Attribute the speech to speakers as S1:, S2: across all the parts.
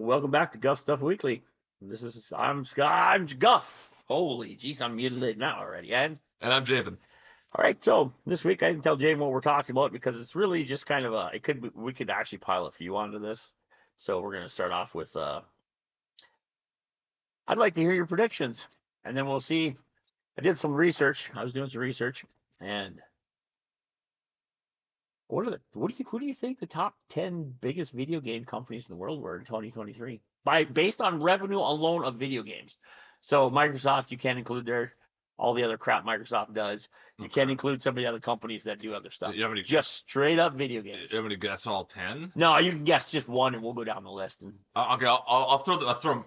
S1: Welcome back to Guff Stuff Weekly. I'm Scott. I'm Guff. Holy jeez, I'm muted now already. And
S2: I'm Javen.
S1: all right, so this week I didn't tell Javen what we're talking about because it's really just kind of we could actually pile a few onto this. So we're gonna start off with I'd like to hear your predictions, and then we'll see. I did some research. I was doing some research, and who do you think the top 10 biggest video game companies in the world were in 2023 based on revenue alone of video games? So Microsoft, you can't include all the other crap Microsoft does. You can't include some of the other companies that do other stuff. Just straight up video games.
S2: You want me to guess all 10?
S1: No, you can guess just one, and we'll go down the list. And
S2: Okay, I'll throw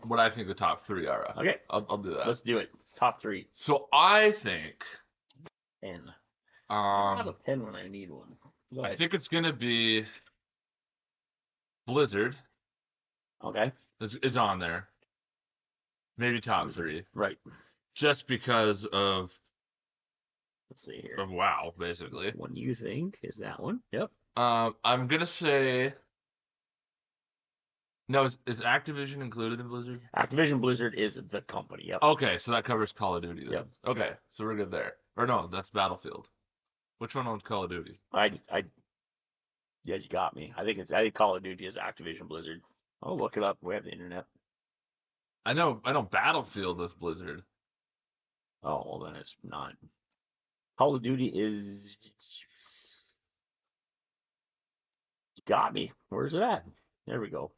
S2: what I think the top 3 are.
S1: Okay,
S2: I'll do that.
S1: Let's do it. Top 3.
S2: So I think
S1: pen. I have a pen when I need one.
S2: I think it's gonna be Blizzard.
S1: Okay,
S2: is on there. Maybe top 3.
S1: Right.
S2: Just because of,
S1: let's see here.
S2: Of WoW, basically.
S1: What do you think is that one? Yep.
S2: I'm gonna say. No, is Activision included in Blizzard?
S1: Activision Blizzard is the company. Yep.
S2: Okay, so that covers Call of Duty then.
S1: Yep.
S2: Okay, so we're good there. Or no, that's Battlefield. Which one owns Call of Duty?
S1: Yeah, you got me. I think Call of Duty is Activision Blizzard. I'll look it up. We have the internet.
S2: I know Battlefield is Blizzard.
S1: Oh, well then it's not. Call of Duty is. You got me. Where's it at? There we go.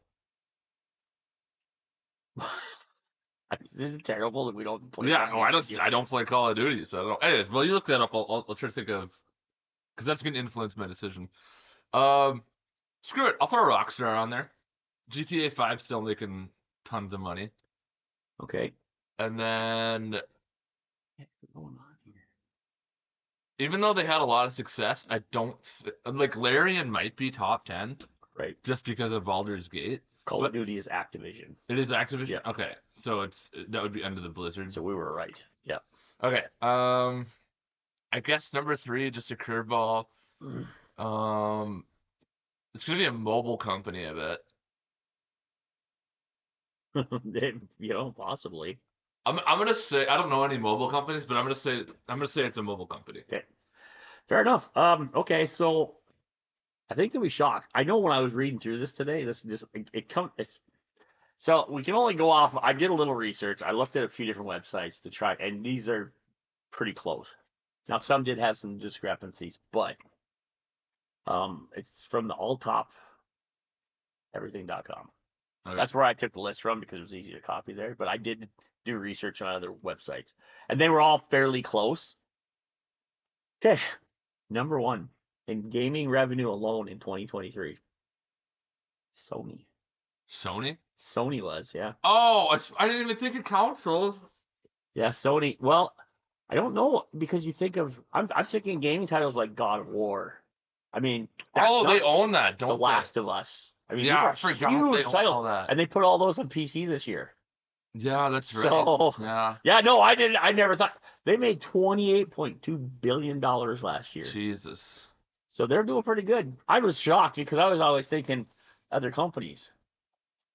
S1: This is terrible that we don't play.
S2: Yeah, I don't play Call of Duty, so I don't know. Anyways, well, you look that up. I'll try to think of, because that's gonna influence my decision. Screw it. I'll throw Rockstar on there. GTA 5 still making tons of money.
S1: Okay.
S2: And then,
S1: what's going on here?
S2: Even though they had a lot of success, I don't like Larian might be top 10.
S1: Right.
S2: Just because of Baldur's Gate.
S1: Call of Duty is Activision.
S2: It is Activision?
S1: Yeah.
S2: Okay. So that would be under the Blizzard.
S1: So we were right. Yeah.
S2: Okay. I guess number 3, just a curveball. It's gonna be a mobile company, I bet.
S1: Possibly.
S2: I'm gonna say I don't know any mobile companies, but I'm gonna say it's a mobile company.
S1: Okay. Fair enough. Okay, so I think you'll be shocked. I know when I was reading through this today, so we can only go off. I did a little research. I looked at a few different websites to try, and these are pretty close. Now, some did have some discrepancies, but it's from the alltop everything.com. Okay. That's where I took the list from because it was easy to copy there. But I did do research on other websites, and they were all fairly close. Okay, number 1 in gaming revenue alone in 2023. Sony. Sony was, yeah.
S2: Oh, I didn't even think of consoles.
S1: Yeah, Sony. Well, I don't know, because you think of I'm thinking gaming titles like God of War. I mean,
S2: they own that, don't they?
S1: The Last of Us. I mean,
S2: yeah,
S1: these are huge titles, all that. And they put all those on PC this year.
S2: Yeah, that's right.
S1: So, yeah, no, I didn't. I never thought they made $28.2 billion last year.
S2: Jesus.
S1: So they're doing pretty good. I was shocked because I was always thinking other companies.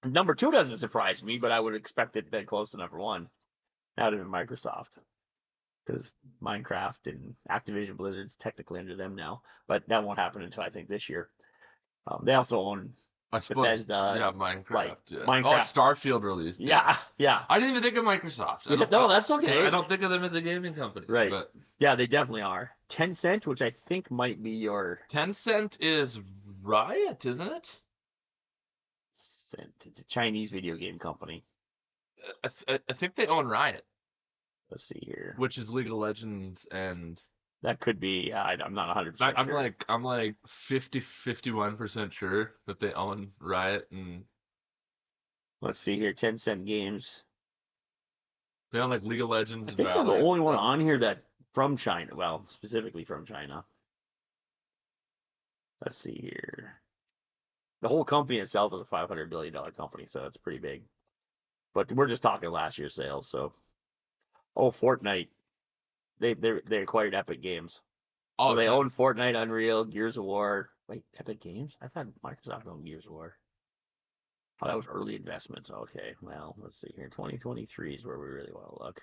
S1: Number 2 doesn't surprise me, but I would expect it that close to number 1. Out of Microsoft, because Minecraft and Activision Blizzard's technically under them now, but that won't happen until I think this year. They also own Bethesda.
S2: Yeah, Minecraft.
S1: Right.
S2: Yeah.
S1: Minecraft.
S2: Oh, Starfield released.
S1: Yeah.
S2: I didn't even think of Microsoft.
S1: No, that's okay.
S2: I don't think of them as a gaming company.
S1: Right.
S2: But
S1: yeah, they definitely are. Tencent, which I think might be your...
S2: Tencent is Riot, isn't it?
S1: It's a Chinese video game company.
S2: I think they own Riot.
S1: Let's see here.
S2: Which is League of Legends and...
S1: That could be. I'm not 100%
S2: sure. I'm like 51% sure that they own Riot and...
S1: Let's see here. Tencent Games.
S2: They own like League of Legends and
S1: Valorant. I think they're the only one on here that from China. Well, specifically from China. Let's see here. The whole company itself is a $500 billion company, so it's pretty big. But we're just talking last year's sales, so... Oh, Fortnite. They acquired Epic Games. So they own Fortnite, Unreal, Gears of War. Wait, Epic Games? I thought Microsoft owned Gears of War. Oh, that was early investments. Okay, well, let's see here. 2023 is where we really want to look.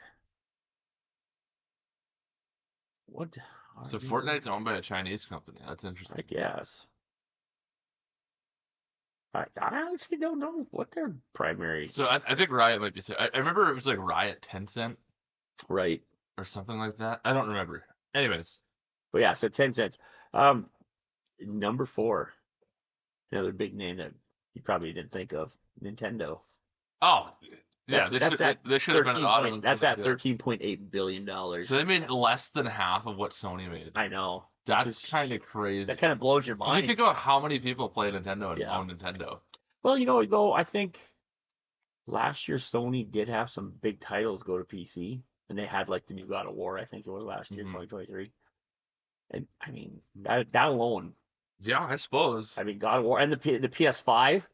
S1: What are
S2: So
S1: they?
S2: Fortnite's owned by a Chinese company. That's
S1: I
S2: interesting.
S1: guess. I actually don't know what their primary.
S2: So I think Riot might be. I remember it was like Riot Tencent
S1: Right.
S2: or something like that. I don't remember. Anyways,
S1: But yeah, so 10 cents. Um, number 4, another big name that you probably didn't think of, Nintendo.
S2: oh yeah,
S1: That's at
S2: they should have been at the
S1: 13
S2: bottom.
S1: point. That's at $13.8 billion.
S2: So they made less than half of what Sony made.
S1: I know.
S2: That's kind of crazy.
S1: That kind of blows your
S2: When you
S1: mind.
S2: think about how many people play Nintendo and
S1: Yeah.
S2: own Nintendo.
S1: Well, though, I think last year Sony did have some big titles go to PC, and they had like the new God of War. I think it was last year, 2023. And I mean that alone.
S2: Yeah, I suppose.
S1: I mean God of War and the PS5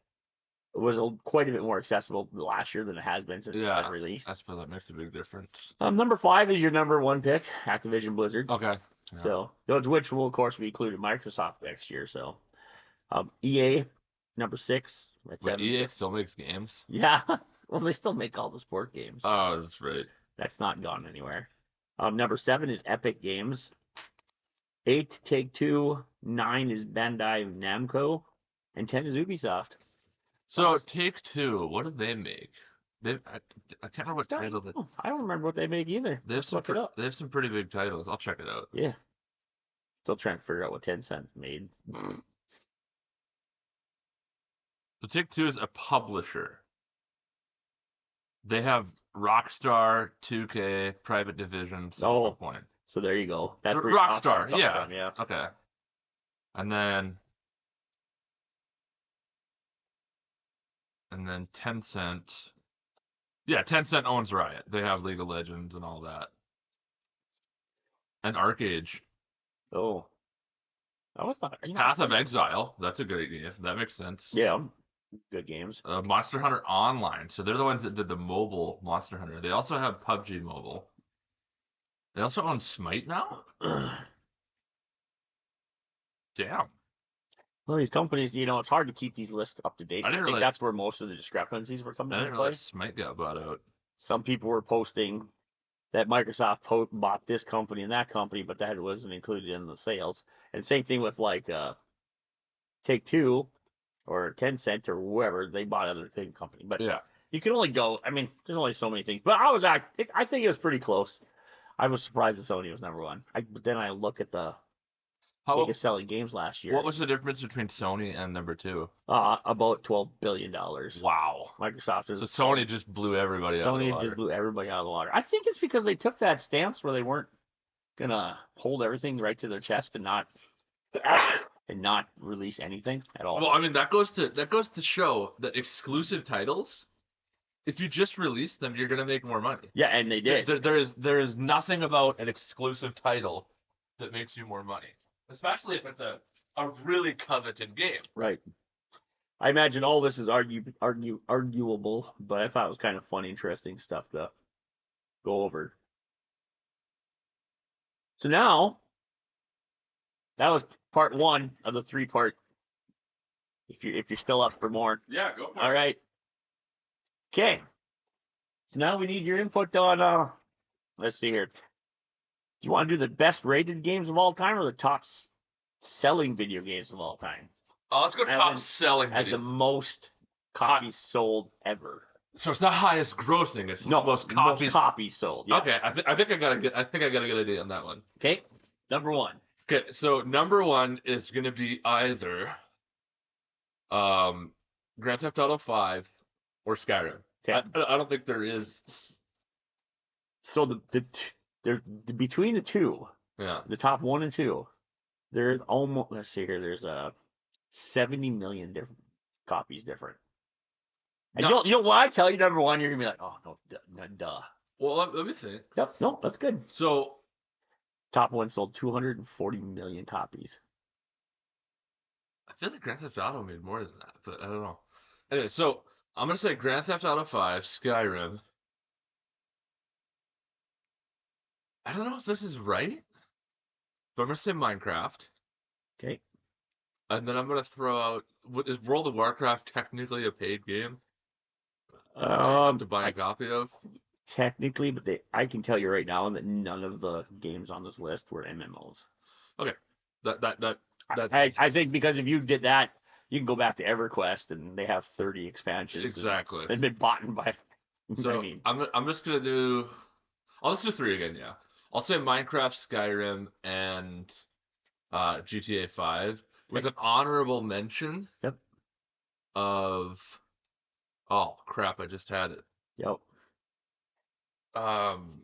S1: was quite a bit more accessible last year than it has been since it's been released.
S2: I suppose that makes a big difference.
S1: Number 5 is your number 1 pick, Activision Blizzard.
S2: Okay. Yeah.
S1: So, which will of course be included Microsoft next year. So, EA number 6.
S2: Wait, EA still makes games?
S1: Yeah. Well, they still make all the sport games.
S2: Oh, that's right.
S1: That's not gone anywhere. Number 7 is Epic Games. 8 Take-Two. 9 is Bandai Namco, and 10 is Ubisoft.
S2: So Take-Two, what do they make? I can't remember what title.
S1: I don't remember what they make either.
S2: They have some pretty big titles. I'll check it out.
S1: Yeah. Still trying to figure out what Tencent made.
S2: So Take-Two is a publisher. They have Rockstar, 2K, Private Division, Point.
S1: So there you go. That's
S2: so
S1: where
S2: Rockstar,
S1: from, yeah.
S2: Okay. And then Tencent. Yeah, Tencent owns Riot. They have League of Legends and all that. And Arc-Age.
S1: Oh. That was not.
S2: Path of Exile. That's a great game. That makes sense.
S1: Yeah. Good games.
S2: Monster Hunter Online. So they're the ones that did the mobile Monster Hunter. They also have PUBG Mobile. They also own Smite now? Damn.
S1: Well, these companies, it's hard to keep these lists up to date. I think that's where most of the discrepancies were coming into play.
S2: I didn't realize Smite got bought out.
S1: Some people were posting that Microsoft bought this company and that company, but that wasn't included in the sales. And same thing with like Take-Two or Tencent or whoever, they bought other company. But yeah, you can only go. I mean, there's only so many things. But I think it was pretty close. I was surprised that Sony was number 1. But then I look at the biggest selling games last year.
S2: What was the difference between Sony and number 2?
S1: About $12 billion.
S2: Wow.
S1: Microsoft is.
S2: So Sony just blew everybody out of the water.
S1: Sony just blew everybody out of the water. I think it's because they took that stance where they weren't gonna hold everything right to their chest and not release anything at all.
S2: Well, I mean that goes to show that exclusive titles, if you just release them, you're gonna make more money.
S1: Yeah, and they did.
S2: There is nothing about an exclusive title that makes you more money, especially if it's a really coveted game.
S1: Right. I imagine all this is arguable, but I thought it was kind of fun, interesting stuff to go over. So now, that was part 1 of the 3-part. If you're still up for more,
S2: yeah, go for it.
S1: All right. Okay. So now we need your input on. Let's see here. Do you want to do the best rated games of all time or the top selling video games of all time?
S2: Oh, let's go top selling
S1: as the most copies sold ever.
S2: So it's not highest grossing; it's most copies
S1: sold. Yes.
S2: Okay, I think I got a good idea on that one.
S1: Okay, number 1.
S2: Okay, so number 1 is going to be either Grand Theft Auto 5 or Skyrim. Okay. I don't think there is.
S1: So there's between the two.
S2: Yeah.
S1: The top 1 and 2. There's almost. Let's see here. There's 70 million different copies different. And when I tell you number 1, you're gonna be like, oh no, duh.
S2: Well, let me see.
S1: Yep. No, that's good.
S2: So.
S1: Top 1 sold 240 million copies.
S2: I feel like Grand Theft Auto made more than that, but I don't know. Anyway, so I'm gonna say Grand Theft Auto 5, Skyrim. I don't know if this is right, but I'm gonna say Minecraft.
S1: Okay.
S2: And then I'm gonna throw out. Is World of Warcraft technically a paid game that you have to buy a copy of?
S1: Technically, but I can tell you right now that none of the games on this list were MMOs.
S2: Okay, that's
S1: I think because if you did that, you can go back to EverQuest and they have 30 expansions.
S2: exactly.
S1: They've been bought by.
S2: So
S1: I mean,
S2: I'm just gonna do. I'll just do three again. Yeah, I'll say Minecraft, Skyrim, and GTA 5 with an honorable mention
S1: yep,
S2: of. Oh crap! I just had it.
S1: yep.
S2: Um,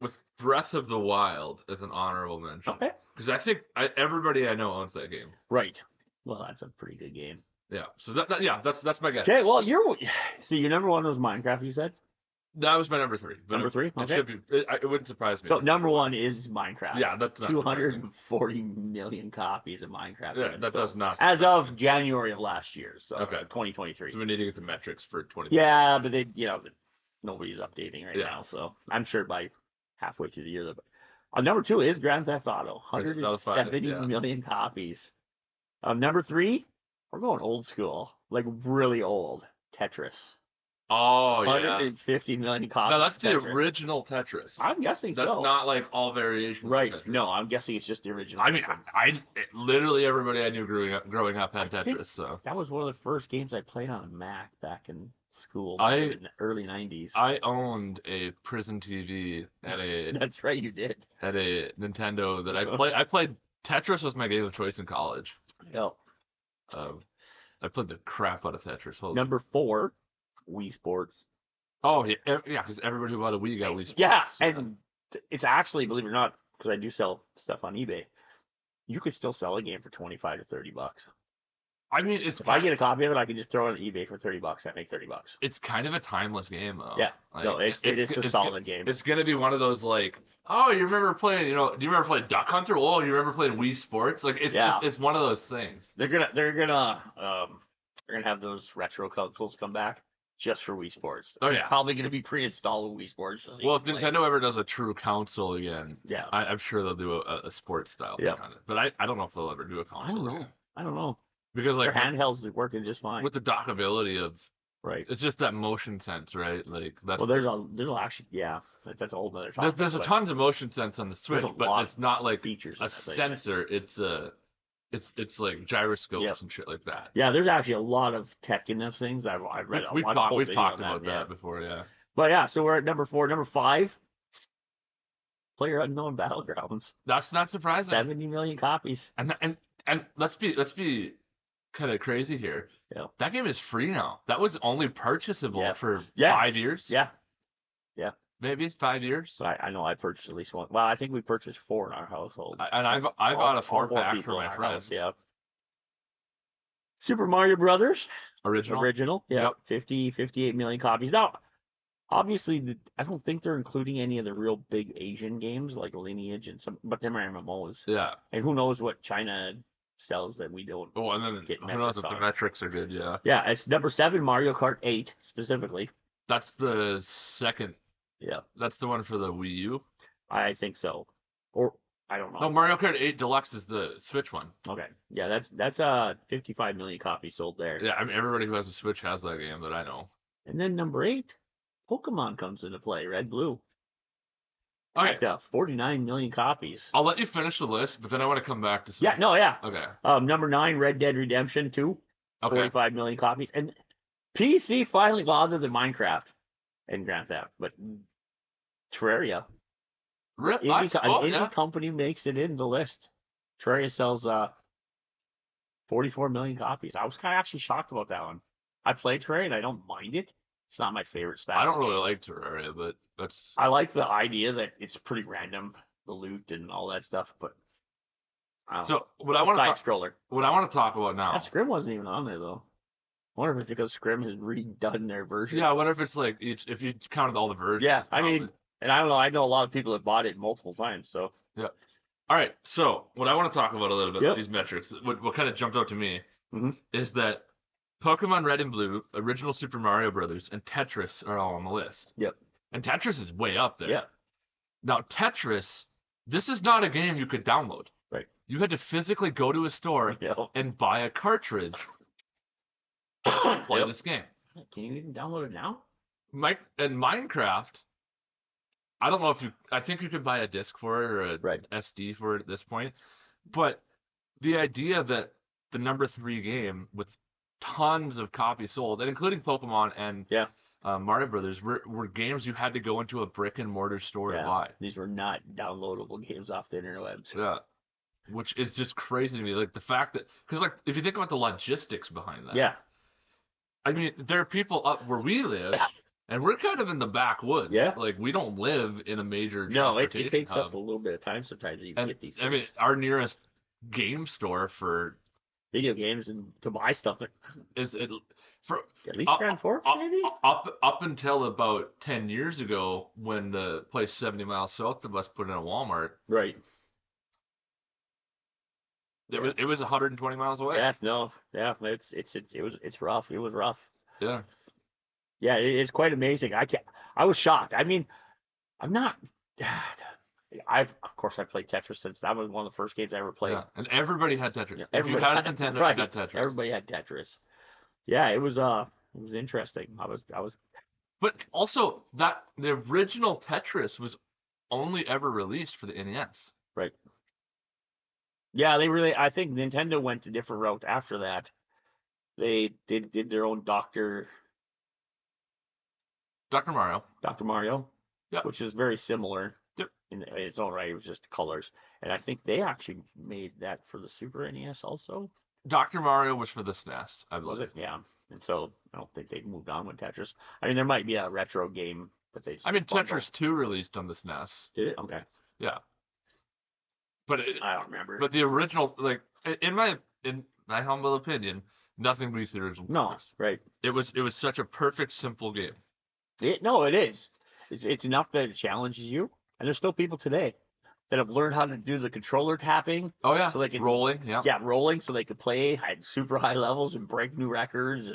S2: with Breath of the Wild as an honorable mention.
S1: Okay.
S2: Because I think everybody I know owns that game.
S1: Right. Well, that's a pretty good game.
S2: Yeah. So that's my guess.
S1: Okay. Well, your number one was Minecraft. You said
S2: That was my number three.
S1: number three.
S2: It
S1: Okay.
S2: should be. It wouldn't surprise me.
S1: So number one is Minecraft.
S2: Yeah, that's not
S1: 240 million copies of Minecraft.
S2: Yeah, that does not.
S1: As of January of last year, so
S2: okay,
S1: 2023.
S2: So we need to get the metrics for 20.
S1: Yeah, but nobody's updating right
S2: Yeah.
S1: now, so I'm sure by halfway through the year. Number two is Grand Theft Auto, 170 million copies. Number three, we're going old school, like really old. Tetris.
S2: Oh,
S1: 150 million copies.
S2: No, that's the
S1: Tetris.
S2: original Tetris.
S1: I'm guessing
S2: that's
S1: so.
S2: not like all variations.
S1: Right.
S2: Of Tetris.
S1: No, I'm guessing it's just the original.
S2: I mean, literally everybody I knew growing up had Tetris. So
S1: that was one of the first games I played on a Mac back in school. In the early 90s.
S2: I owned a prison TV at a.
S1: That's right, you did.
S2: At a Nintendo that I played. Tetris was my game of choice in college.
S1: Yep.
S2: I played the crap out of Tetris.
S1: Number four, Wii Sports.
S2: Oh yeah, because everybody who bought a Wii got Wii Sports.
S1: Yeah, and it's actually, believe it or not, because I do sell stuff on eBay, you could still sell a game for $25 to $30.
S2: I mean,
S1: if I get a copy of it, I can just throw it on eBay for $30. I make $30.
S2: It's kind of a timeless game, though.
S1: Yeah, no, it's a solid game.
S2: It's gonna be one of those like, oh, you remember playing? Do you remember playing Duck Hunter? Oh, you remember playing Wii Sports? Like, it's one of those things.
S1: They're gonna have those retro consoles come back just for Wii Sports.
S2: Oh,
S1: it's probably gonna be pre-installed with Wii Sports.
S2: Well, if Nintendo ever does a true console again,
S1: yeah,
S2: I'm sure they'll do a sports style thing on it. But I don't know if they'll ever do a console.
S1: I don't know.
S2: Because like
S1: their handhelds are working just fine
S2: with the dockability of
S1: right.
S2: It's just that motion sense, right? Like that's
S1: there's actually that's a whole other topic.
S2: There's a tons of motion sense on the Switch, but it's not like
S1: features
S2: a sensor. It's like gyroscopes and shit like that.
S1: Yeah, there's actually a lot of tech in those things. I've read
S2: We've talked about that before, yeah.
S1: But yeah, so we're at number 4. Number 5, PlayerUnknown Battlegrounds.
S2: That's not surprising.
S1: 70 million copies.
S2: And let's be kind of crazy here.
S1: Yeah.
S2: That game is free now. That was only purchasable for 5 years.
S1: Yeah.
S2: Maybe 5 years.
S1: So I know I purchased at least one. Well, I think we purchased 4 in our household.
S2: I bought a 4-pack for my friends.
S1: Yeah. Super Mario Brothers.
S2: Original.
S1: Yeah. 58 million copies. Now, obviously, I don't think they're including any of the real big Asian games like Lineage and but them are MMOs.
S2: Yeah.
S1: And who knows what China sells that we don't.
S2: Oh, and then
S1: get
S2: who knows if the metrics are good? Yeah.
S1: Yeah, it's number 7, Mario Kart 8 specifically.
S2: That's the second.
S1: Yeah.
S2: That's the one for the Wii U.
S1: I think so, or I don't know.
S2: No, Mario Kart 8 Deluxe is the Switch one.
S1: Okay. Yeah, that's 55 million copies sold there.
S2: Yeah, I mean everybody who has a Switch has that game that I know.
S1: And then number 8, Pokemon comes into play. Red Blue.
S2: Okay.
S1: At 49 million copies.
S2: I'll let you finish the list, but then I want to come back to.
S1: Yeah. No. Yeah.
S2: Okay.
S1: Number 9, Red Dead Redemption 2.
S2: Okay.
S1: 45 million copies, and PC finally, well, other than Minecraft and Grand Theft, but Terraria. Any company makes it in the list. Terraria sells 44 million copies. I was kind of actually shocked about that one. I played Terraria and I don't mind it. It's not my favorite style.
S2: I don't really like Terraria, but that's.
S1: I like the idea that it's pretty random, the loot and all that stuff. But
S2: what I want to talk about now.
S1: That Scrim wasn't even on there though. I wonder if it's because Scrim has redone their version.
S2: Yeah, I wonder if it's like if you counted all the versions.
S1: Yeah, I mean. And I don't know. I know a lot of people that bought it multiple times. So
S2: yeah. All right. So what I want to talk about a little bit with these metrics, what kind of jumped out to me is that Pokemon Red and Blue, original Super Mario Brothers, and Tetris are all on the list.
S1: Yep.
S2: And Tetris is way up there.
S1: Yeah.
S2: Now Tetris, this is not a game you could download.
S1: Right.
S2: you had to physically go to a store
S1: Yep.
S2: and buy a cartridge to play
S1: Yep.
S2: this game.
S1: Can you even download it now?
S2: And Minecraft, I don't know if I think you could buy a disc for it or a
S1: Right.
S2: SD for it at this point. But the idea that the number 3 game with tons of copies sold, and including Pokemon and
S1: Yeah.
S2: Mario Brothers, were games you had to go into a brick and mortar store to
S1: Yeah.
S2: buy.
S1: These were not downloadable games off the interwebs.
S2: Yeah. Which is just crazy to me. Like the fact that, because like if you think about the logistics behind that,
S1: Yeah.
S2: I mean, there are people up where we live, and we're kind of in the backwoods.
S1: Yeah.
S2: Like we don't live in a major
S1: No, it
S2: transportation
S1: takes
S2: hub.
S1: us a little bit of time sometimes to even
S2: And
S1: get these
S2: I mean,
S1: things.
S2: our nearest game store for
S1: Video games and to buy stuff.
S2: is it for
S1: At least Grand Forks, maybe?
S2: up until about 10 years ago when the place 70 miles south of us put in a Walmart.
S1: Right.
S2: It was 120 miles away.
S1: Yeah, no. Yeah, it's rough. It was rough.
S2: Yeah.
S1: Yeah, it's quite amazing. I was shocked. I mean, I'm not of course I played Tetris since that was one of the first games I ever played.
S2: Yeah. And everybody had Tetris.
S1: Yeah,
S2: If you had a Nintendo,
S1: right.
S2: you had Tetris.
S1: Everybody had Tetris. Yeah, it was interesting. I was
S2: But also that the original Tetris was only ever released for the NES.
S1: right. Yeah, I think Nintendo went a different route after that. They did their own Dr. Mario,
S2: Yeah.
S1: which is very similar.
S2: Yep.
S1: In its own right. It was just colors. And I think they actually made that for the Super NES also.
S2: Dr. Mario was for the SNES, I believe.
S1: Was it? Yeah. And so I don't think they moved on with Tetris. I mean, there might be a retro game, but they.
S2: I mean, Tetris 2 released on the SNES.
S1: Did it? Okay.
S2: Yeah. But
S1: I don't remember.
S2: But the original, like in my humble opinion, nothing beats the original.
S1: No,
S2: Tetris.
S1: right.
S2: It was such a perfect, simple game.
S1: It is. It's enough that it challenges you, and there's still people today that have learned how to do the controller tapping.
S2: Oh yeah,
S1: so they can
S2: rolling. Yeah,
S1: rolling, so they could play at super high levels and break new records.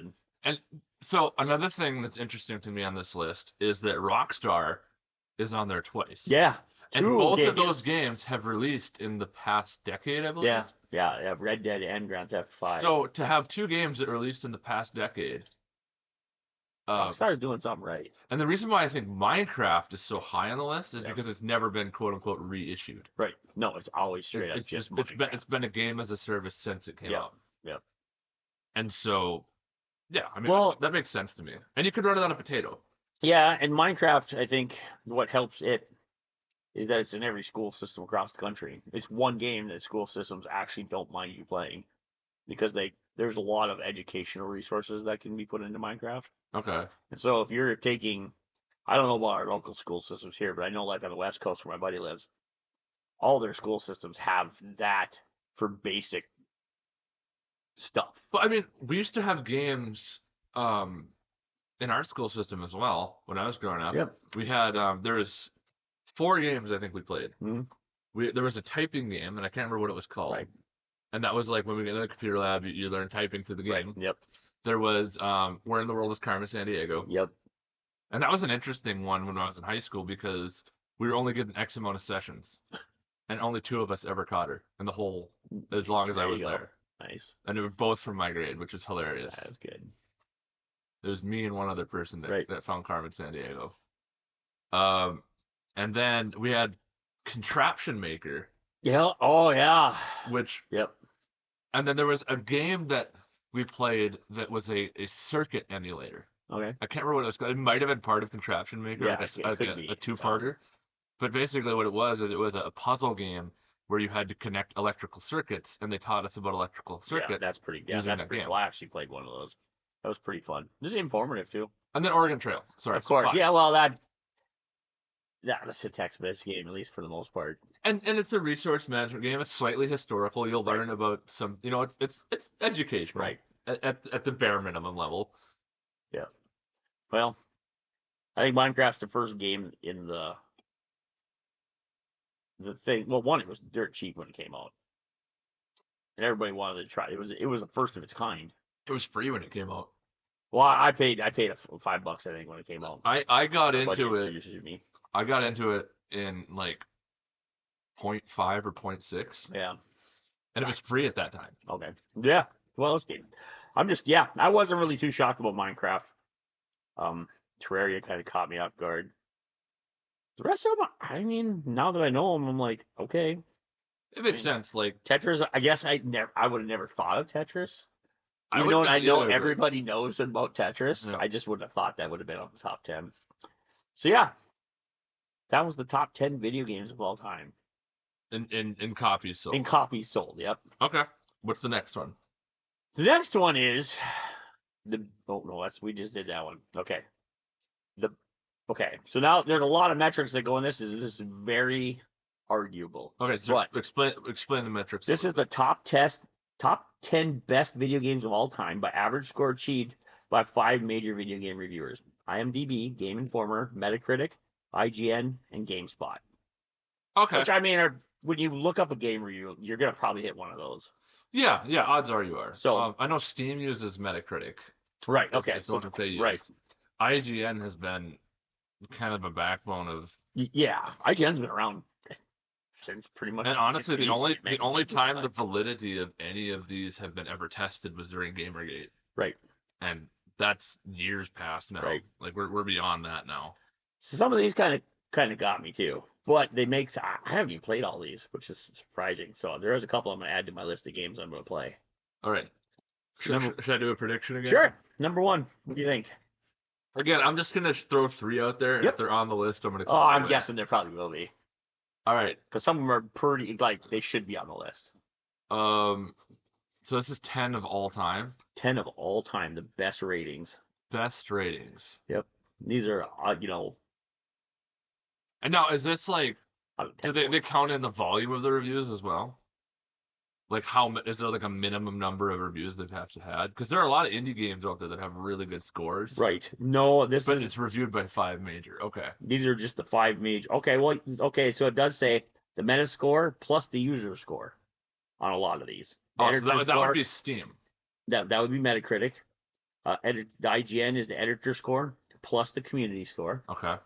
S2: And so another thing that's interesting to me on this list is that Rockstar is on there twice.
S1: Yeah,
S2: and both of those games have released in the past decade, I believe.
S1: Yeah, Red Dead and Grand Theft 5.
S2: So to have 2 games that released in the past decade.
S1: Rockstar's doing something right.
S2: And the reason why I think Minecraft is so high on the list is because it's never been quote unquote reissued.
S1: Right. No, it's always straight up just
S2: it's been a game as a service since it came out.
S1: Yeah.
S2: And so, yeah, I mean, that makes sense to me. And you could run it on a potato.
S1: Yeah, and Minecraft, I think what helps it is that it's in every school system across the country. It's one game that school systems actually don't mind you playing because there's a lot of educational resources that can be put into Minecraft.
S2: Okay.
S1: And so if you're taking, I don't know about our local school systems here, but I know like on the West Coast where my buddy lives, all their school systems have that for basic stuff.
S2: But I mean, we used to have games in our school system as well when I was growing up.
S1: Yep.
S2: We had there was 4 games I think we played.
S1: Mm-hmm.
S2: There was a typing game and I can't remember what it was called.
S1: Right.
S2: And that was like when we get into the computer lab, you learn typing through the game.
S1: Right. Yep.
S2: There was Where in the World is Carmen Sandiego?
S1: Yep.
S2: And that was an interesting one when I was in high school because we were only getting X amount of sessions. And only 2 of us ever caught her in the whole, as long as I was there.
S1: Nice.
S2: And they were both from my grade, which is hilarious.
S1: That's good.
S2: It was me and one other person that found Carmen Sandiego. And then we had Contraption Maker.
S1: Yeah. Oh, yeah.
S2: Which.
S1: Yep.
S2: And then there was a game that we played that was a circuit emulator.
S1: Okay.
S2: I can't remember what it was called. It might have been part of Contraption Maker,
S1: yeah,
S2: like a 2-parter. But basically what it was is it was a puzzle game where you had to connect electrical circuits, and they taught us about electrical circuits.
S1: Yeah, that's pretty cool. I actually played one of those. That was pretty fun. This is informative, too.
S2: And then Oregon Trail. Sorry.
S1: Of course. Yeah, well, that's a text-based game, at least for the most part.
S2: And it's a resource management game. It's slightly historical. You'll learn about some, it's educational.
S1: Right.
S2: At the bare minimum level.
S1: Yeah. Well, I think Minecraft's the first game in the thing. Well, one, it was dirt cheap when it came out, and everybody wanted to try. It was the first of its kind.
S2: It was free when it came out.
S1: Well, I paid $5, I think, when it came out.
S2: I got into it. I got into it in like 0.5 or 0.6.
S1: Yeah.
S2: and it was free at that time.
S1: Okay. Yeah. Well, it's good. I wasn't really too shocked about Minecraft. Terraria kind of caught me off guard. The rest of them, I mean, now that I know them, I'm like, okay.
S2: It makes sense. Like
S1: Tetris, I guess I would have never thought of Tetris.
S2: I
S1: Even though I know
S2: either,
S1: everybody knows about Tetris,
S2: Yeah.
S1: I just wouldn't have thought that would have been on the top 10. So yeah, that was the top 10 video games of all time.
S2: In copies sold.
S1: In copies sold, yep.
S2: Okay. What's the next one?
S1: The next one is we just did that one. Okay. So now there's a lot of metrics that go in this. This is very arguable.
S2: Okay, so
S1: but
S2: explain the metrics.
S1: This is the top 10 best video games of all time by average score achieved by 5 major video game reviewers: IMDb, Game Informer, Metacritic, IGN, and GameSpot.
S2: Okay.
S1: Which, I mean, when you look up a game review, you're going to probably hit one of those.
S2: Yeah, odds are you are.
S1: So
S2: I know Steam uses Metacritic.
S1: Right, okay.
S2: It's what they use.
S1: Right.
S2: IGN has been kind of a backbone of...
S1: Yeah, IGN's been around since pretty much...
S2: And honestly, the only time the validity of any of these have been ever tested was during Gamergate.
S1: Right.
S2: And that's years past now.
S1: Right.
S2: Like, we're beyond that now.
S1: So some of these kind of got me too. But I haven't even played all these, which is surprising. So there is a couple I'm going to add to my list of games I'm going to play.
S2: All right. Should I do a prediction again?
S1: Sure. Number 1. What do you think?
S2: Again, I'm just going to throw 3 out there. And
S1: Yep.
S2: if they're on the list, I'm going to...
S1: Oh, I'm guessing there probably will be.
S2: All right.
S1: Because some of them are pretty, like, they should be on the list.
S2: So this is 10 of all time.
S1: 10 of all time, the best ratings.
S2: Best ratings.
S1: Yep. These are,
S2: And now, is this like...
S1: out of
S2: Do
S1: 10
S2: they count in the volume of the reviews as well? Like, is there like a minimum number of reviews they've have to had? Because there are a lot of indie games out there that have really good scores.
S1: Right. No,
S2: But it's reviewed by 5 major. Okay.
S1: These are just the 5 major. Okay, so it does say the Metascore plus the user score on a lot of these.
S2: So that would be Steam.
S1: That would be Metacritic. The IGN is the editor score plus the community score.
S2: Okay.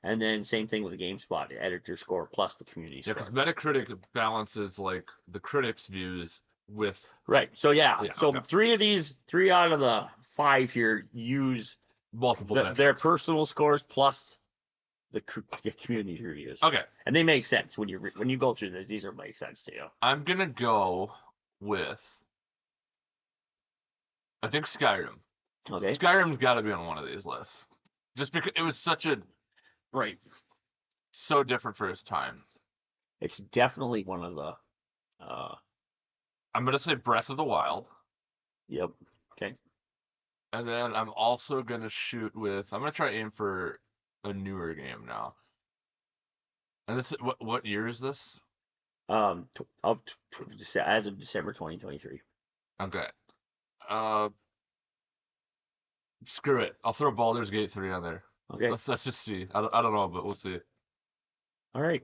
S1: And then same thing with the GameSpot, the editor score plus the community score.
S2: Yeah, because Metacritic balances like the critics' views with...
S1: Right. So
S2: okay.
S1: 3 out of the 5 here use
S2: multiple
S1: their personal scores plus the community reviews.
S2: Okay.
S1: And they make sense when you go through this. These are make sense to you.
S2: I'm gonna go with, I think, Skyrim.
S1: Okay.
S2: Skyrim's got to be on one of these lists, just because it was
S1: right.
S2: So different for its time.
S1: It's definitely one of the.
S2: I'm gonna say Breath of the Wild.
S1: Yep. Okay.
S2: And then I'm also gonna shoot with. I'm gonna try to aim for a newer game now. And this, what year is this?
S1: As of December 2023.
S2: Okay. Screw it. I'll throw Baldur's Gate 3 on there.
S1: Okay.
S2: Let's just see. I don't know, but we'll see.
S1: All right.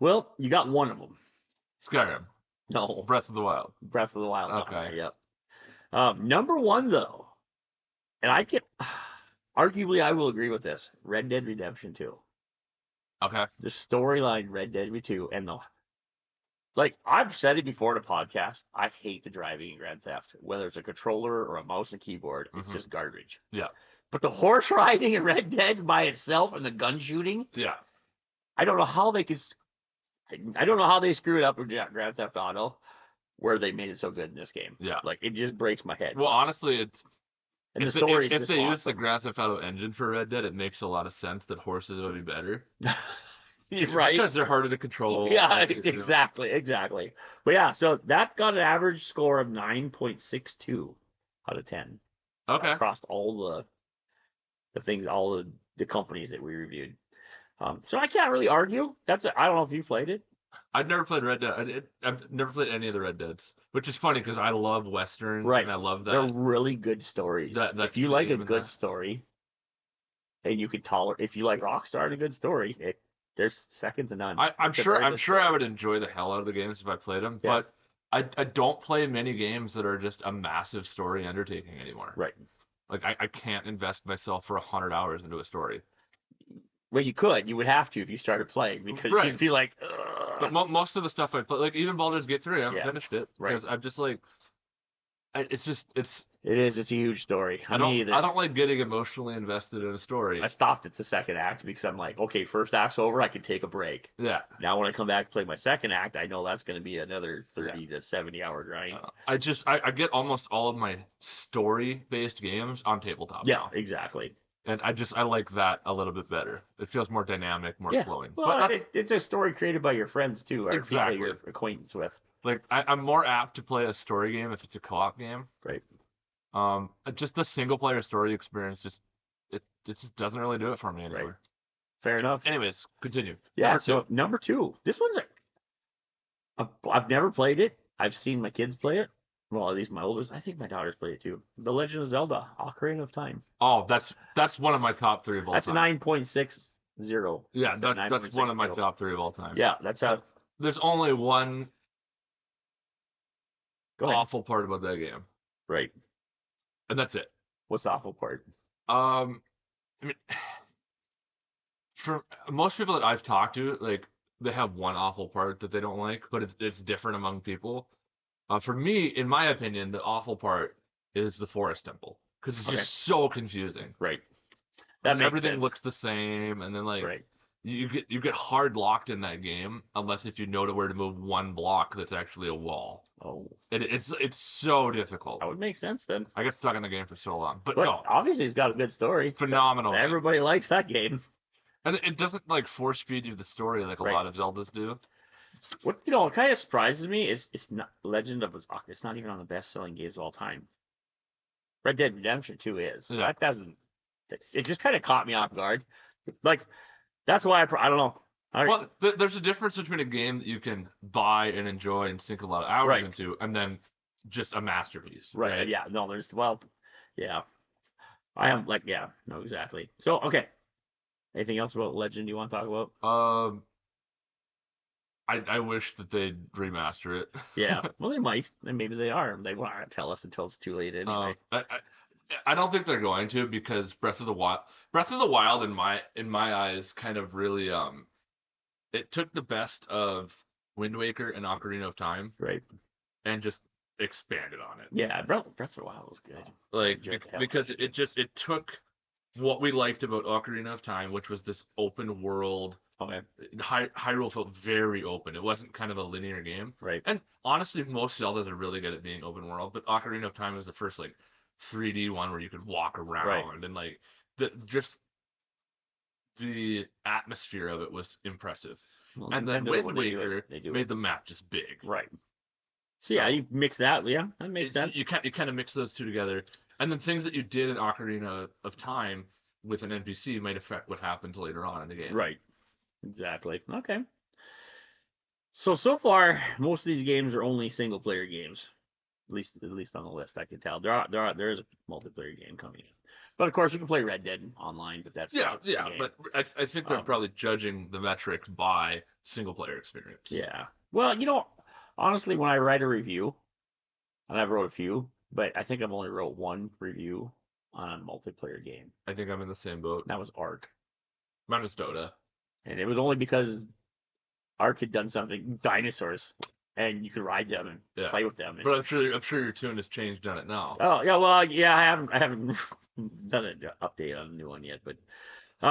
S1: Well, you got one of them.
S2: Skyrim.
S1: No.
S2: Breath of the Wild.
S1: Breath of the Wild.
S2: Okay.
S1: Yep. Number 1 though, and I can arguably I will agree with this. Red Dead Redemption 2.
S2: Okay.
S1: The storyline Red Dead Redemption 2 and like I've said it before in a podcast, I hate the driving in Grand Theft. Whether it's a controller or a mouse and keyboard, it's just garbage.
S2: Yeah.
S1: But the horse riding in Red Dead by itself and the gun shooting,
S2: yeah,
S1: I don't know how they screwed up with Grand Theft Auto, where they made it so good in this game.
S2: Yeah.
S1: Like it just breaks my head.
S2: Well, honestly, it's
S1: and the story is
S2: if
S1: just
S2: they
S1: awesome.
S2: use the Grand Theft Auto engine for Red Dead, it makes a lot of sense that horses would be better.
S1: Right.
S2: Because they're harder to control.
S1: Yeah, exactly. But yeah, so that got an average score of 9.62 out of 10.
S2: Okay.
S1: Across all the things, all the companies that we reviewed. So I can't really argue. I don't know if you played it.
S2: I've never played Red Dead. I've never played any of the Red Deads, which is funny because I love Westerns.
S1: Right.
S2: And I love that.
S1: They're really good stories. If you like a good story, and you could tolerate, if you like Rockstar and a good story, there's second to none.
S2: I'm sure I would enjoy the hell out of the games if I played them,
S1: Yeah.
S2: but I don't play many games that are just a massive story undertaking anymore.
S1: Right.
S2: Like I can't invest myself for 100 hours into a story.
S1: Well, you would have to if you started playing because
S2: Right.
S1: you'd be like,
S2: But
S1: ugh.
S2: most of the stuff I play, like even Baldur's Gate 3, I haven't
S1: Yeah,
S2: finished it
S1: right.
S2: because I'm just like, it's just it's
S1: It's a huge story.
S2: I
S1: Me
S2: don't
S1: either.
S2: I don't like getting emotionally invested in a story.
S1: I stopped at the second act because I'm like, okay, first act's over, I can take a break.
S2: Yeah.
S1: Now when I come back to play my second act, I know that's going to be another
S2: Yeah.
S1: 30 to 70 hour grind.
S2: I get almost all of my story based games on tabletop
S1: Yeah,
S2: now,
S1: exactly.
S2: and I like that a little bit better. It feels more dynamic, more
S1: Yeah.
S2: flowing.
S1: Well,
S2: But not
S1: it's a story created by your friends too, or people
S2: exactly.
S1: you're acquaintance with.
S2: Like I'm more apt to play a story game if it's a co-op game.
S1: Right.
S2: Just the single player story experience it just doesn't really do it for me anymore.
S1: Right. Fair enough.
S2: Anyways, continue.
S1: Yeah. So number two, this one's I've never played it. I've seen my kids play it. Well, at least my oldest. I think my daughters play it too. The Legend of Zelda: Ocarina of Time.
S2: Oh, that's one of my top three of all
S1: That's
S2: time.
S1: 9.60.
S2: Yeah, that's one of my top three of all time.
S1: Yeah, that's how.
S2: There's only one
S1: Go ahead.
S2: awful part about that game,
S1: Right.
S2: and that's it.
S1: What's the awful part?
S2: I mean, for most people that I've talked to, like they have one awful part that they don't like, but it's different among people. For me, in my opinion, the awful part is the forest temple because it's just so confusing.
S1: Right. That makes
S2: everything
S1: sense.
S2: looks the same, and then like
S1: Right.
S2: you get hard locked in that game unless if you know where to move one block that's actually a wall.
S1: Oh,
S2: It's so difficult.
S1: that would make sense then.
S2: I get stuck in the game for so long, but
S1: But
S2: no,
S1: obviously, it's got a good story.
S2: phenomenal.
S1: Everybody likes that game.
S2: And it doesn't like force feed you the story like a
S1: Right.
S2: lot of Zeldas do.
S1: What kind of surprises me is it's not Legend of it's not even on the best-selling games of all time. Red Dead Redemption 2 is.
S2: Yeah.
S1: That doesn't. It just kind of caught me off guard. Like that's why I don't know.
S2: Well, there's a difference between a game that you can buy and enjoy and sink a lot of hours
S1: Right.
S2: into, and then just a masterpiece.
S1: Right. Yeah. No. Yeah. I am like. Yeah. No. Exactly. So okay. Anything else about Legend you want to talk about?
S2: I wish that they'd remaster it.
S1: Yeah. Well, they might, and maybe they are. They won't tell us until it's too late anyway.
S2: I don't think they're going to because Breath of the Wild in my eyes kind of really it took the best of Wind Waker and Ocarina of Time,
S1: right,
S2: and just expanded on it.
S1: Yeah, Breath of the Wild was good.
S2: Like because it took what we liked about Ocarina of Time, which was this open world.
S1: Okay.
S2: Hyrule felt very open. It wasn't kind of a linear game.
S1: Right.
S2: And honestly, most Zeldas are really good at being open world, but Ocarina of Time was the first like 3D one where you could walk around and like just the atmosphere of it was impressive.
S1: Well,
S2: and then
S1: Nintendo,
S2: Wind Waker made the map just big.
S1: Right. So yeah, you mix that. Yeah, that makes sense.
S2: You kind of mix those two together, and then things that you did in Ocarina of Time with an NPC might affect what happens later on in the game.
S1: Right. Exactly. Okay. So far, most of these games are only single player games. At least on the list, I can tell. There is a multiplayer game coming in, but of course you can play Red Dead online. But that's
S2: yeah. But I think they're probably judging the metrics by single player experience.
S1: Yeah. Well, honestly, when I write a review, and I've wrote a few, but I think I've only wrote one review on a multiplayer game.
S2: I think I'm in the same boat.
S1: That was Ark.
S2: Mine was Dota.
S1: And it was only because Ark had done something, dinosaurs, and you could ride them and play with them.
S2: But I'm sure your tune has changed on it now.
S1: Oh yeah, well yeah, I haven't done an update on a new one yet, but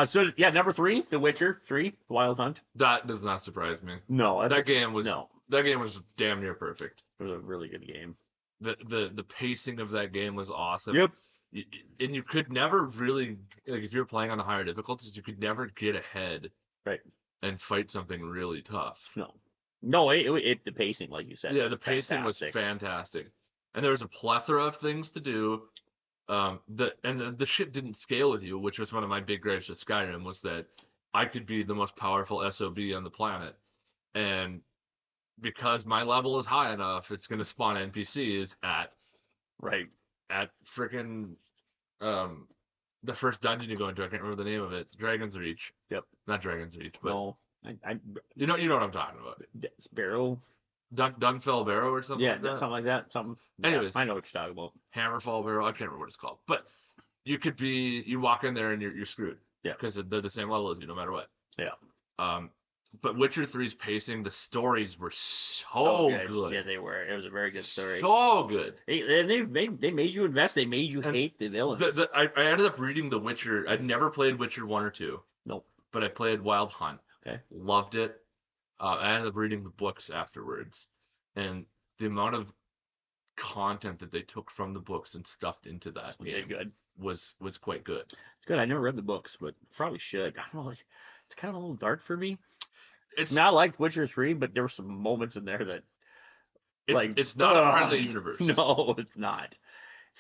S1: so yeah, number 3, The Witcher 3, Wild Hunt.
S2: That does not surprise me.
S1: No,
S2: that game was damn near perfect.
S1: It was a really good game.
S2: The pacing of that game was awesome.
S1: Yep.
S2: And you could never really, like, if you're playing on the higher difficulties, you could never get ahead.
S1: Right.
S2: And fight something really tough.
S1: No, the pacing, like you said.
S2: Yeah, the pacing was fantastic, and there was a plethora of things to do. The shit didn't scale with you, which was one of my big gripes with Skyrim, was that I could be the most powerful SOB on the planet, and because my level is high enough, it's going to spawn NPCs at freaking the first dungeon you go into. I can't remember the name of it. Dragon's Reach.
S1: Yep.
S2: Not Dragon's Reach, but
S1: no,
S2: you know what I'm talking about.
S1: Barrow.
S2: Dunfell Barrow or something.
S1: Yeah,
S2: like that?
S1: Something like that. Something.
S2: Anyways,
S1: I know what you're talking about.
S2: Hammerfall Barrow. I can't remember what it's called, but you walk in there and you're screwed.
S1: Yeah.
S2: Because they're the same level as you, no matter what.
S1: Yeah.
S2: But Witcher 3's pacing, the stories were so good.
S1: Yeah, they were. It was a very good story.
S2: So good.
S1: They made you invest. They made you hate the villains.
S2: I ended up reading The Witcher. I'd never played Witcher 1 or 2.
S1: Nope.
S2: But I played Wild Hunt.
S1: Okay.
S2: Loved it. I ended up reading the books afterwards. And the amount of content that they took from the books and stuffed into that game was quite good.
S1: It's good. I never read the books, but probably should. I don't know. It's kind of a little dark for me.
S2: It's
S1: I liked Witcher 3, but there were some moments in there that
S2: it's not a friendly universe.
S1: No, it's not.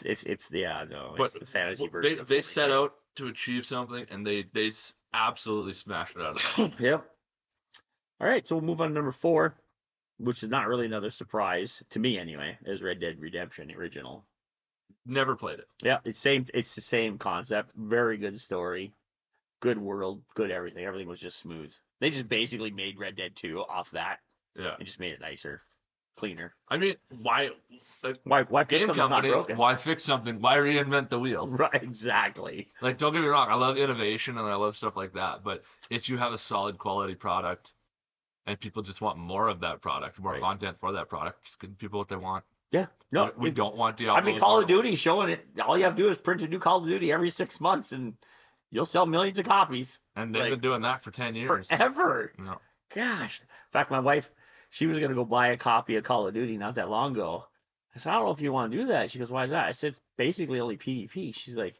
S1: It's no. But it's the fantasy version.
S2: They set out to achieve something, and they absolutely smashed it out of it.
S1: Yep. All right, so we'll move on to number 4, which is not really another surprise to me anyway, is Red Dead Redemption original.
S2: Never played it.
S1: Yeah, it's the same concept. Very good story, good world, good everything. Everything was just smooth. They just basically made Red Dead 2 off that.
S2: Yeah.
S1: And just made it nicer, cleaner.
S2: I mean, why
S1: fix something that's not broken?
S2: Why fix something? Why reinvent the wheel?
S1: Right, exactly.
S2: Like, don't get me wrong, I love innovation and I love stuff like that. But if you have a solid quality product and people just want more of that product, more content for that product, just give people what they want.
S1: Yeah. No,
S2: we don't want Diablo.
S1: I mean, Call of Duty showing it. All you have to do is print a new Call of Duty every 6 months and you'll sell millions of copies.
S2: And they've been doing that for 10 years.
S1: Forever.
S2: No.
S1: Gosh. In fact, my wife, she was going to go buy a copy of Call of Duty not that long ago. I said, I don't know if you want to do that. She goes, why is that? I said, it's basically only PvP. She's like,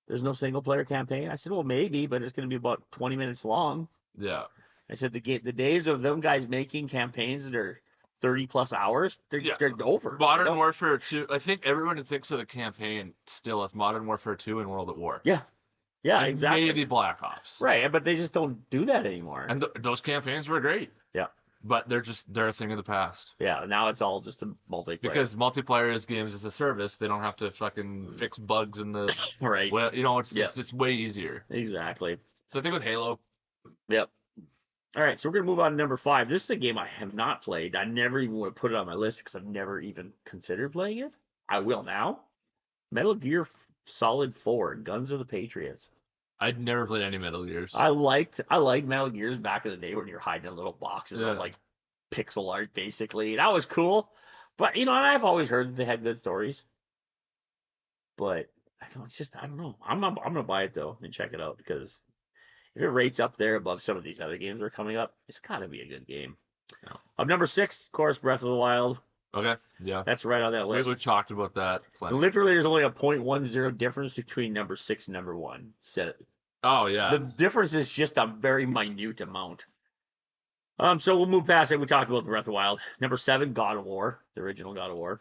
S1: there's no single player campaign. I said, well, maybe, but it's going to be about 20 minutes long.
S2: Yeah.
S1: I said, the days of them guys making campaigns that are 30 plus hours, they're over.
S2: Modern Warfare 2, I think everyone thinks of the campaign still as Modern Warfare 2 and World at War.
S1: Yeah. Yeah,
S2: and
S1: exactly.
S2: Maybe Black Ops.
S1: Right, but they just don't do that anymore.
S2: And those campaigns were great.
S1: Yeah.
S2: But they're a thing of the past.
S1: Yeah, now it's all just a multiplayer.
S2: Because multiplayer is games as a service. They don't have to fucking fix bugs in the...
S1: Right.
S2: Well, it's just way easier.
S1: Exactly.
S2: So I think with Halo...
S1: Yep. All right, so we're going to move on to number 5. This is a game I have not played. I never even would put it on my list because I've never even considered playing it. I will now. Metal Gear Solid 4, Guns of the Patriots.
S2: I'd never played any Metal Gears.
S1: I liked Metal Gears back in the day when you're hiding in little boxes of like pixel art, basically. That was cool. But, and I've always heard that they had good stories. But, I don't know. I'm going to buy it, though, and check it out because... if it rates up there above some of these other games that are coming up, it's got to be a good game.
S2: Yeah.
S1: Of number 6, of course, Breath of the Wild.
S2: Okay, yeah.
S1: That's right on that list.
S2: We've talked about that.
S1: And literally, there's only a 0.10 difference between number 6 and number 1. So,
S2: oh, yeah.
S1: The difference is just a very minute amount. So we'll move past it. We talked about Breath of the Wild. Number 7, God of War. The original God of War.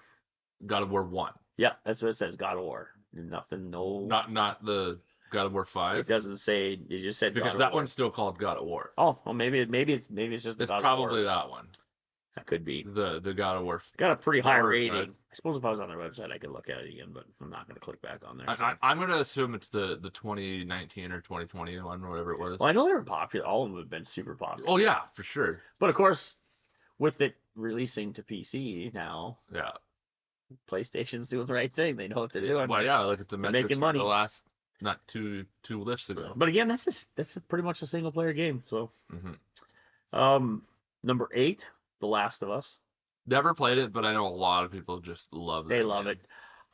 S2: God of War 1.
S1: Yeah, that's what it says, God of War. Nothing, no...
S2: Not the... God of War 5.
S1: It doesn't say. It just said
S2: because
S1: God of
S2: that
S1: War.
S2: One's still called God of War.
S1: Oh, well, maybe it's just.
S2: It's probably that one.
S1: That could be
S2: the God of War.
S1: Got a pretty high rating. I suppose if I was on their website, I could look at it again, but I'm not going to click back on there.
S2: I'm going to assume it's the 2019 or 2020 one, or whatever it was.
S1: Well, I know they were popular. All of them have been super popular.
S2: Oh yeah, for sure.
S1: But of course, with it releasing to PC now,
S2: yeah,
S1: PlayStation's doing the right thing. They know what they're doing.
S2: Well, yeah, look at the metrics
S1: making money.
S2: The last. Not two lifts ago.
S1: But again, that's pretty much a single player game. So, number 8, The Last of Us.
S2: Never played it, but I know a lot of people just love it.
S1: They love it.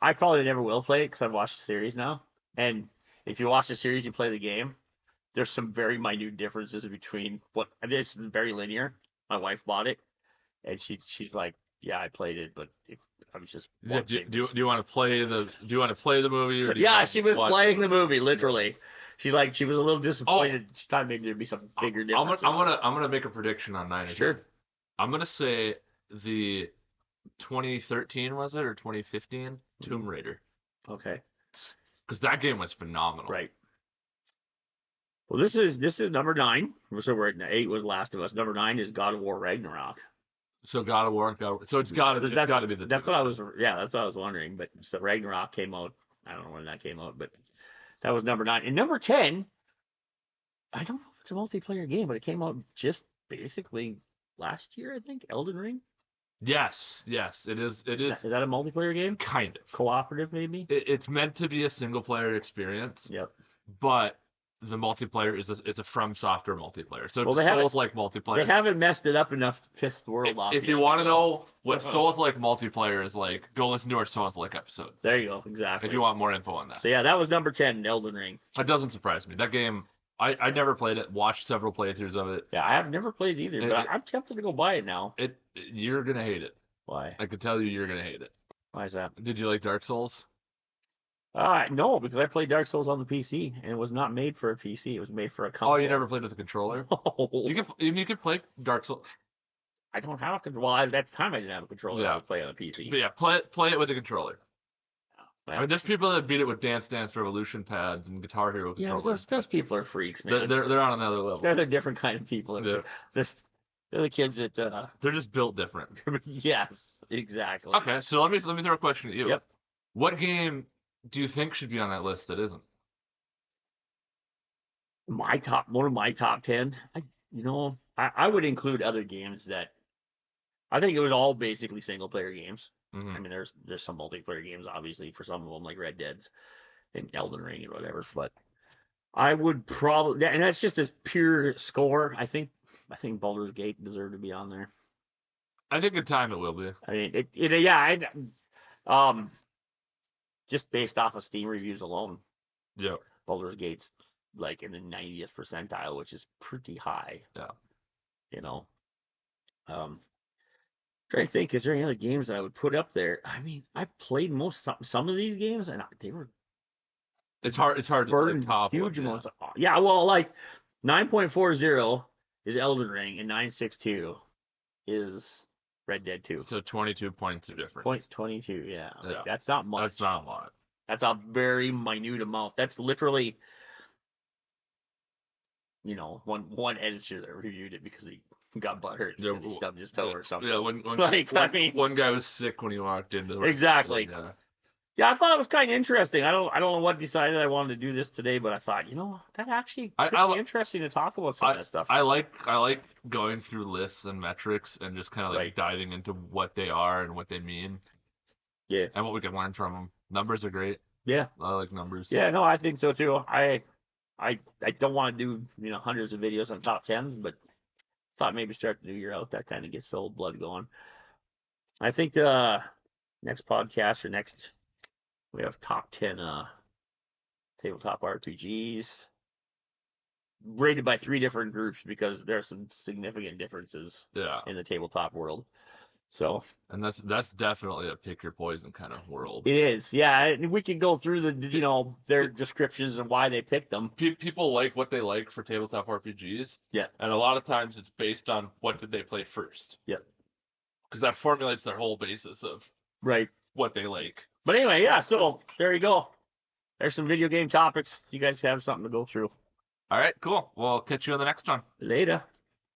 S1: I probably never will play it because I've watched the series now. And if you watch the series, you play the game. There's some very minute differences between it's very linear. My wife bought it, and she's like, "Yeah, I played it, but I was just watching."
S2: Do you want to play the movie? Or
S1: she was playing the movie literally. She's like, she was a little disappointed. She thought maybe there'd be some bigger differences.
S2: I'm gonna make a prediction on 9 again.
S1: Sure.
S2: I'm gonna say the 2013 was it or 2015 Tomb Raider.
S1: Okay.
S2: Because that game was phenomenal.
S1: Right. Well, this is number 9. So we're at 8 was Last of Us. Number 9 is God of War Ragnarok.
S2: So God of War, so it's got to be the.
S1: That's what I was. Yeah, that's what I was wondering. But so Ragnarok came out. I don't know when that came out, but that was number 9. And number 10, I don't know if it's a multiplayer game, but it came out just basically last year, I think. Elden Ring.
S2: Yes, it is.
S1: Is that a multiplayer game?
S2: Kind of
S1: cooperative, maybe.
S2: It's meant to be a single player experience.
S1: Yep.
S2: But the multiplayer is a From Software multiplayer. So
S1: Well, they haven't-
S2: Souls-like multiplayer.
S1: They haven't messed it up enough to piss the world off.
S2: If you
S1: yet,
S2: want to
S1: so-
S2: know what Souls-like multiplayer is like, go listen to our Souls-like episode.
S1: There you go. Exactly.
S2: If you want more info on that.
S1: So yeah, that was number 10, Elden Ring.
S2: It doesn't surprise me. That game, I never played it. Watched several playthroughs of it.
S1: Yeah, I have never played it either, but I'm tempted to go buy it now.
S2: You're gonna hate it.
S1: Why?
S2: I can tell you're gonna hate it.
S1: Why is that?
S2: Did you like Dark Souls?
S1: No, because I played Dark Souls on the PC, and it was not made for a PC. It was made for a console.
S2: Oh, you never played with a controller?
S1: No.
S2: You can play Dark Souls.
S1: I don't have a controller. Well, at the time I didn't have a controller.
S2: Yeah.
S1: I would play on a PC.
S2: But yeah, play it with a controller.
S1: Yeah.
S2: I mean, there's people that beat it with Dance Dance Revolution pads and Guitar Hero
S1: Yeah,
S2: controllers.
S1: those people are freaks, man.
S2: They're on another level.
S1: They're the different kind of people.
S2: Yeah.
S1: They're the kids that.
S2: They're just built different.
S1: Yes, exactly.
S2: Okay, so let me throw a question at you.
S1: Yep.
S2: What game do you think should be on that list that isn't?
S1: One of my top 10. I would include other games that. I think it was all basically single player games.
S2: Mhm.
S1: I mean, there's some multiplayer games, obviously, for some of them, like Red Dead's and Elden Ring and whatever. But I would probably, and that's just a pure score. I think Baldur's Gate deserved to be on there.
S2: I think in time it will be.
S1: I mean, just based off of Steam reviews alone,
S2: Yeah.
S1: Baldur's Gate's like in the 90th percentile, which is pretty high.
S2: Yeah.
S1: Trying to think, is there any other games that I would put up there? I mean, I've played some of these games, and they were
S2: It's hard to like,
S1: burdened
S2: top
S1: huge
S2: one, yeah.
S1: amounts. Yeah, well, like 9.40 is Elden Ring, and 962 is Red Dead 2.
S2: So 22 points of difference.
S1: Point 22, yeah. Like,
S2: Yeah.
S1: that's not much.
S2: That's not a lot.
S1: That's a very minute amount. That's literally, one editor that reviewed it because he got butthurt
S2: Yeah,
S1: because he stubbed his toe or something.
S2: Yeah, one guy was sick when he walked into it.
S1: Exactly.
S2: Yeah.
S1: Yeah, I thought it was kind of interesting. I don't know what decided I wanted to do this today, but I thought, that actually could be interesting to talk about some of that stuff.
S2: I like going through lists and metrics and just kind of like diving into what they are and what they mean.
S1: Yeah.
S2: And what we can learn from them. Numbers are great.
S1: Yeah.
S2: I like numbers.
S1: Yeah, no, I think so too. I don't want to do, hundreds of videos on top 10s, but thought maybe start the new year out. That kind of gets the old blood going. I think next podcast or we have top 10 tabletop RPGs rated by 3 different groups because there are some significant differences in the tabletop world. So,
S2: and that's definitely a pick your poison kind of world.
S1: It is, yeah. And we can go through their descriptions and why they picked them.
S2: People like what they like for tabletop RPGs.
S1: Yeah.
S2: And a lot of times it's based on what did they play first.
S1: Yeah.
S2: Because that formulates their whole basis of what they like.
S1: But anyway, yeah, so there you go. There's some video game topics. You guys have something to go through.
S2: All right, cool. We'll catch you on the next one.
S1: Later.